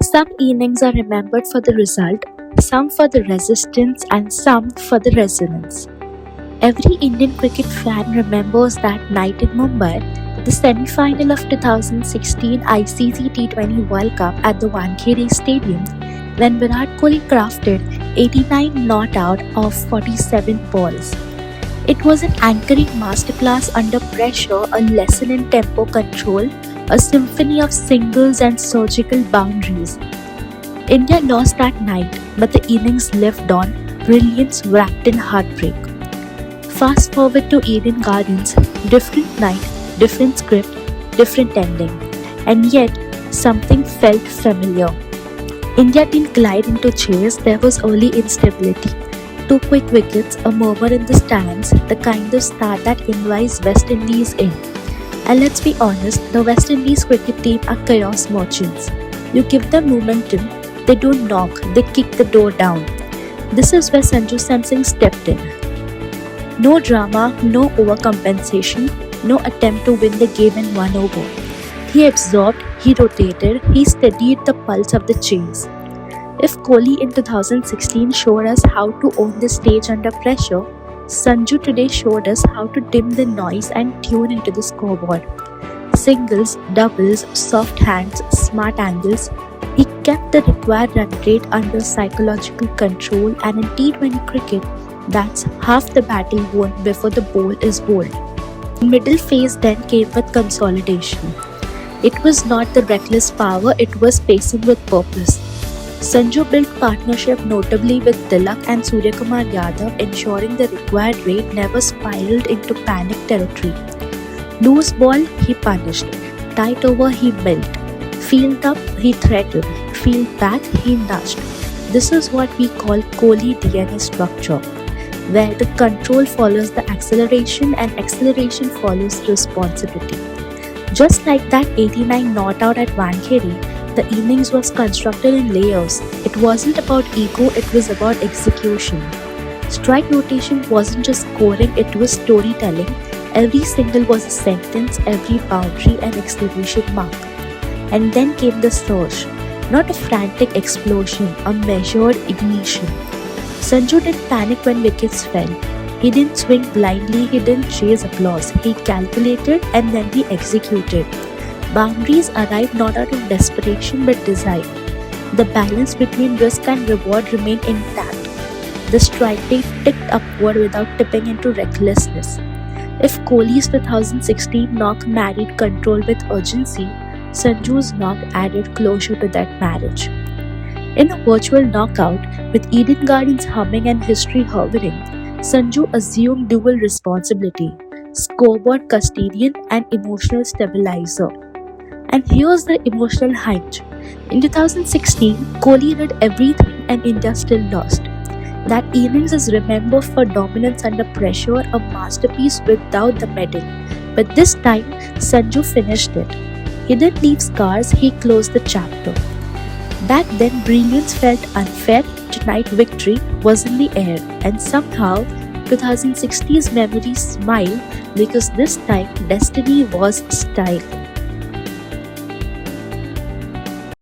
Some innings are remembered for the result, some for the resistance, and some for the resonance. Every Indian cricket fan remembers that night in Mumbai, the semi-final of 2016 ICC T20 World Cup at the Wankhede Stadium, when Virat Kohli crafted 89 not out of 47 balls. It was an anchoring masterclass under pressure, a lesson in tempo control, a symphony of singles and surgical boundaries. India lost that night, but the innings lived on, brilliance wrapped in heartbreak. Fast forward to Eden Gardens, different night, different script, different ending, and yet something felt familiar. India didn't glide into chase, there was early instability. Two quick wickets, a murmur in the stands, the kind of start that invites West Indies in. And let's be honest, the West Indies cricket team are chaos merchants. You give them momentum, they don't knock, they kick the door down. This is where Sanju Samson stepped in. No drama, no overcompensation, no attempt to win the game in one over. He absorbed, he rotated, he steadied the pulse of the chase. If Kohli in 2016 showed us how to own the stage under pressure, Sanju today showed us how to dim the noise and tune into the scoreboard. Singles, doubles, soft hands, smart angles. He kept the required run rate under psychological control, and in T20 cricket, that's half the battle won before the ball is bowled. The middle phase then came with consolidation. It was not the reckless power, it was pacing with purpose. Sanju built partnership notably with Tilak and Suryakumar Yadav, ensuring the required rate never spiraled into panic territory. Loose ball, he punished. Tight over, he milled. Field up, he threatened. Field back, he nudged. This is what we call Kohli DNA structure, where the control follows the acceleration and acceleration follows responsibility. Just like that 89 not out at Wankhede, the innings was constructed in layers. It wasn't about ego, it was about execution. Strike rotation wasn't just scoring, it was storytelling. Every single was a sentence, every boundary an exclamation mark. And then came the surge. Not a frantic explosion, a measured ignition. Sanju didn't panic when wickets fell. He didn't swing blindly, he didn't chase applause. He calculated and then he executed. Boundaries arrived not out of desperation but desire. The balance between risk and reward remained intact. The strike rate ticked upward without tipping into recklessness. If Kohli's 2016 knock married control with urgency, Sanju's knock added closure to that marriage. In a virtual knockout, with Eden Gardens humming and history hovering, Sanju assumed dual responsibility: scoreboard custodian and emotional stabilizer. And here's the emotional hunch. In 2016, Kohli did everything and India still lost. That innings is remembered for dominance under pressure, a masterpiece without the medal. But this time, Sanju finished it. He didn't leave scars, he closed the chapter. Back then, brilliance felt unfair. Tonight, victory was in the air. And somehow, 2016's memories smile because this time, destiny was style.